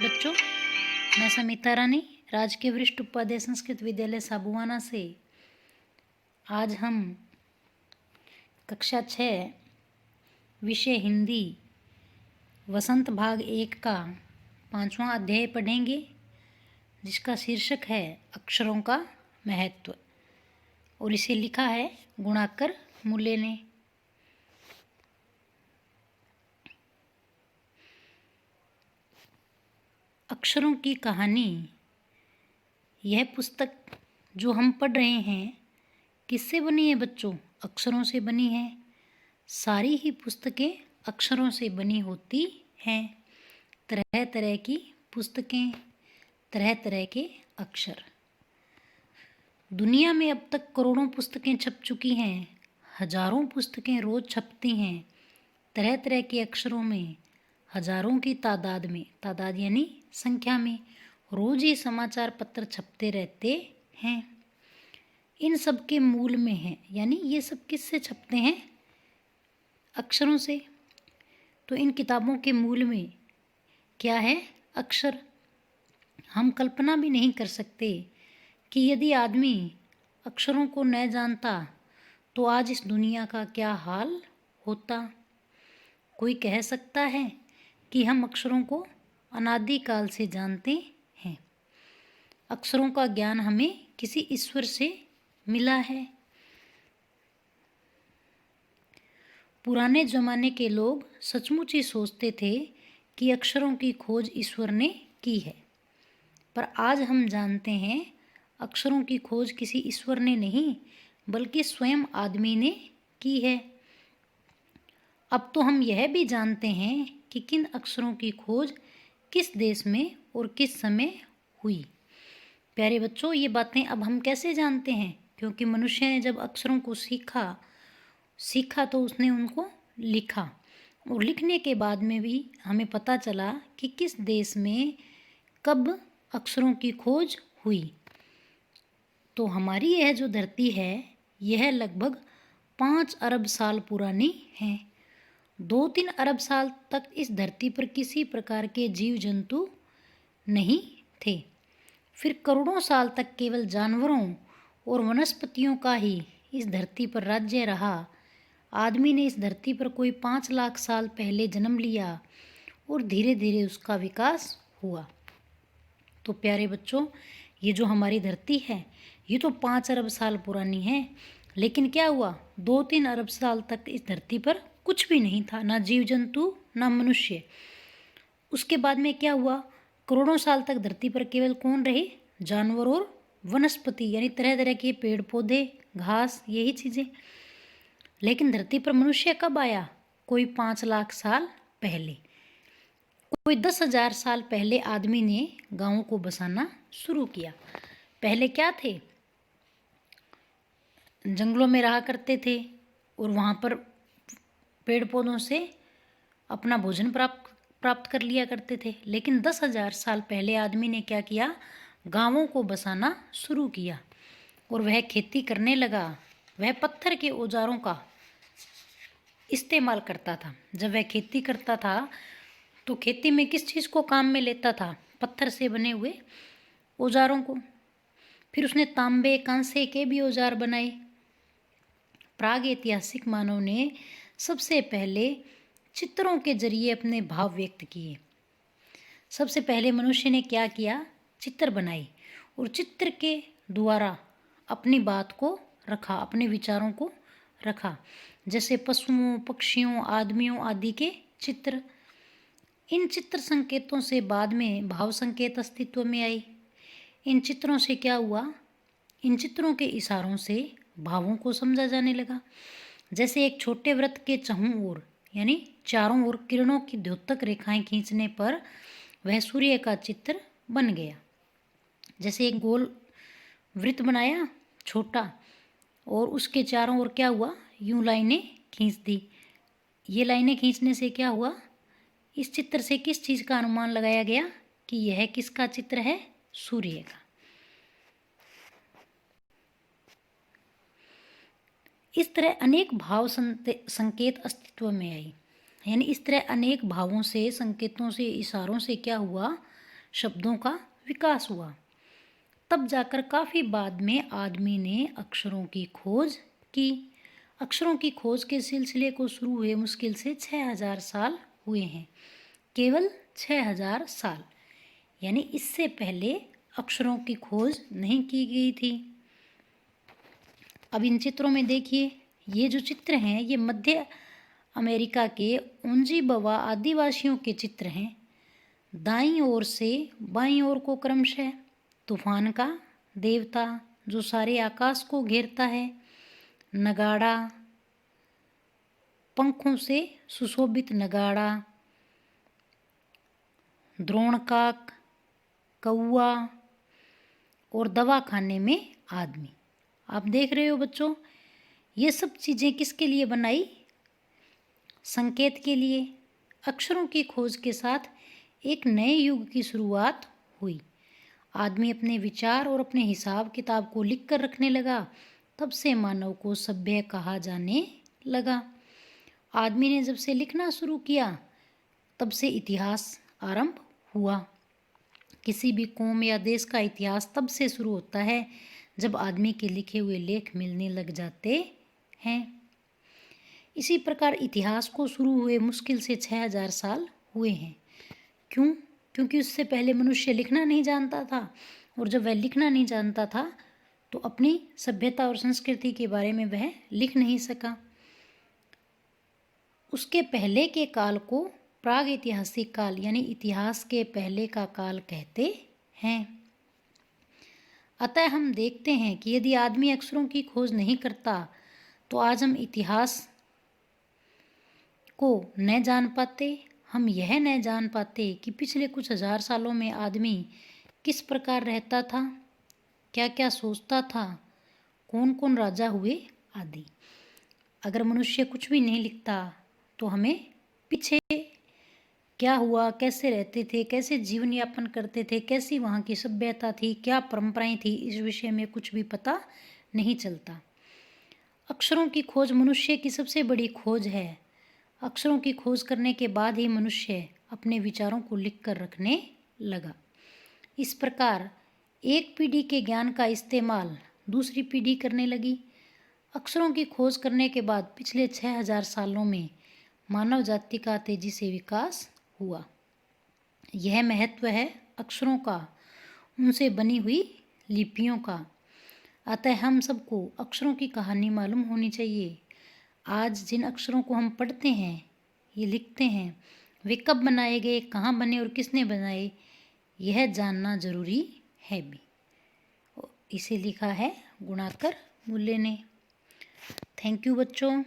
बच्चों, मैं समिता रानी राजकीय वरिष्ठ उपाध्याय संस्कृत विद्यालय साबुआना से आज हम कक्षा 6 विषय हिंदी वसंत भाग 1 का 5वां अध्याय पढ़ेंगे, जिसका शीर्षक है अक्षरों का महत्व, और इसे लिखा है गुणाकर मूले ने। अक्षरों की कहानी। यह पुस्तक जो हम पढ़ रहे हैं किससे बनी है बच्चों? अक्षरों से बनी है। सारी ही पुस्तकें अक्षरों से बनी होती हैं। तरह तरह की पुस्तकें, तरह तरह के अक्षर। दुनिया में अब तक करोड़ों पुस्तकें छप चुकी हैं। हजारों पुस्तकें रोज छपती हैं। तरह तरह के अक्षरों में हजारों की तादाद में, तादाद यानी संख्या में, रोज ही समाचार पत्र छपते रहते हैं। इन सब के मूल में है, यानी ये सब किससे छपते हैं? अक्षरों से। तो इन किताबों के मूल में क्या है? अक्षर। हम कल्पना भी नहीं कर सकते कि यदि आदमी अक्षरों को न जानता तो आज इस दुनिया का क्या हाल होता। कोई कह सकता है कि हम अक्षरों को अनादिकाल से जानते हैं। अक्षरों का ज्ञान हमें किसी ईश्वर से मिला है। पुराने जमाने के लोग सचमुच ही सोचते थे कि अक्षरों की खोज ईश्वर ने की है, पर आज हम जानते हैं अक्षरों की खोज किसी ईश्वर ने नहीं, बल्कि स्वयं आदमी ने की है। अब तो हम यह भी जानते हैं कि किन अक्षरों की खोज किस देश में और किस समय हुई। प्यारे बच्चों, ये बातें अब हम कैसे जानते हैं? क्योंकि मनुष्य ने जब अक्षरों को सीखा तो उसने उनको लिखा, और लिखने के बाद में भी हमें पता चला कि किस देश में कब अक्षरों की खोज हुई। तो हमारी यह जो धरती है यह लगभग 5 अरब साल पुरानी है। 2-3 अरब साल तक इस धरती पर किसी प्रकार के जीव जंतु नहीं थे। फिर करोड़ों साल तक केवल जानवरों और वनस्पतियों का ही इस धरती पर राज्य रहा। आदमी ने इस धरती पर कोई 5 लाख साल पहले जन्म लिया और धीरे धीरे उसका विकास हुआ। तो प्यारे बच्चों, ये जो हमारी धरती है ये तो 5 अरब साल पुरानी है, लेकिन क्या हुआ? 2-3 अरब साल तक इस धरती पर कुछ भी नहीं था, ना जीव जंतु ना मनुष्य। उसके बाद में क्या हुआ? करोड़ों साल तक धरती पर केवल कौन रहे? जानवर और वनस्पति, यानी तरह तरह के पेड़ पौधे, घास, यही चीज़ें। लेकिन धरती पर मनुष्य कब आया? कोई 5 लाख साल पहले। कोई 10,000 साल पहले आदमी ने गांवों को बसाना शुरू किया। पहले क्या थे? जंगलों में रहा करते थे और वहाँ पर पेड़ पौधों से अपना भोजन प्राप्त कर लिया करते थे। लेकिन 10,000 साल पहले आदमी ने क्या किया? गांवों को बसाना शुरू किया और वह खेती करने लगा। वह पत्थर के औजारों का इस्तेमाल करता था। जब वह खेती करता था तो खेती में किस चीज़ को काम में लेता था? पत्थर से बने हुए औजारों को। फिर उसने तांबे कांसे के भी औजार बनाए। प्राग ऐतिहासिक मानव ने सबसे पहले चित्रों के जरिए अपने भाव व्यक्त किए। सबसे पहले मनुष्य ने क्या किया? चित्र बनाए और चित्र के द्वारा अपनी बात को रखा, अपने विचारों को रखा। जैसे पशुओं, पक्षियों, आदमियों आदि के चित्र। इन चित्र संकेतों से बाद में भाव संकेत अस्तित्व में आए। इन चित्रों से क्या हुआ? इन चित्रों के इशारों से भावों को समझा जाने लगा। जैसे एक छोटे वृत्त के चहुं ओर, यानी चारों ओर किरणों की द्योतक रेखाएं खींचने पर वह सूर्य का चित्र बन गया। जैसे एक गोल वृत्त बनाया छोटा और उसके चारों ओर क्या हुआ? यूं लाइनें खींच दी। ये लाइनें खींचने से क्या हुआ? इस चित्र से किस चीज़ का अनुमान लगाया गया कि यह किसका चित्र है? सूर्य का। इस तरह अनेक भाव संकेत अस्तित्व में आई। यानी इस तरह अनेक भावों से, संकेतों से, इशारों से क्या हुआ शब्दों का विकास हुआ। तब जाकर काफ़ी बाद में आदमी ने अक्षरों की खोज की। अक्षरों की खोज के सिलसिले को शुरू हुए मुश्किल से 6000 साल हुए हैं, केवल 6000 साल, यानी इससे पहले अक्षरों की खोज नहीं की गई थी। अब इन चित्रों में देखिए, ये जो चित्र हैं ये मध्य अमेरिका के ओंजीबवा आदिवासियों के चित्र हैं। दाईं ओर से बाईं ओर को क्रमशः तूफान का देवता जो सारे आकाश को घेरता है, नगाड़ा, पंखों से सुशोभित नगाड़ा, द्रोणकाक, कौआ और दवा खाने में आदमी। आप देख रहे हो बच्चों, ये सब चीज़ें किसके लिए बनाई? संकेत के लिए। अक्षरों की खोज के साथ एक नए युग की शुरुआत हुई। आदमी अपने विचार और अपने हिसाब किताब को लिख कर रखने लगा। तब से मानव को सभ्य कहा जाने लगा। आदमी ने जब से लिखना शुरू किया तब से इतिहास आरंभ हुआ। किसी भी कौम या देश का इतिहास तब से शुरू होता है जब आदमी के लिखे हुए लेख मिलने लग जाते हैं। इसी प्रकार इतिहास को शुरू हुए मुश्किल से 6000 साल हुए हैं। क्यों? क्योंकि उससे पहले मनुष्य लिखना नहीं जानता था, और जब वह लिखना नहीं जानता था तो अपनी सभ्यता और संस्कृति के बारे में वह लिख नहीं सका। उसके पहले के काल को प्राग ऐतिहासिक काल यानी इतिहास के पहले का काल कहते हैं। अतः हम देखते हैं कि यदि आदमी अक्षरों की खोज नहीं करता तो आज हम इतिहास को न जान पाते। हम यह न जान पाते कि पिछले कुछ हजार सालों में आदमी किस प्रकार रहता था, क्या क्या सोचता था, कौन कौन राजा हुए आदि। अगर मनुष्य कुछ भी नहीं लिखता तो हमें पीछे क्या हुआ, कैसे रहते थे, कैसे जीवन यापन करते थे, कैसी वहाँ की सभ्यता थी, क्या परंपराएं थी, इस विषय में कुछ भी पता नहीं चलता। अक्षरों की खोज मनुष्य की सबसे बड़ी खोज है। अक्षरों की खोज करने के बाद ही मनुष्य अपने विचारों को लिख कर रखने लगा। इस प्रकार एक पीढ़ी के ज्ञान का इस्तेमाल दूसरी पीढ़ी करने लगी। अक्षरों की खोज करने के बाद पिछले 6000 सालों में मानव जाति का तेजी से विकास हुआ। यह महत्व है अक्षरों का, उनसे बनी हुई लिपियों का। अतः हम सबको अक्षरों की कहानी मालूम होनी चाहिए। आज जिन अक्षरों को हम पढ़ते हैं, ये लिखते हैं, वे कब बनाए गए, कहाँ बने और किसने बनाए, यह जानना जरूरी है भी। इसे लिखा है गुणाकर मूल्य ने। थैंक यू बच्चों।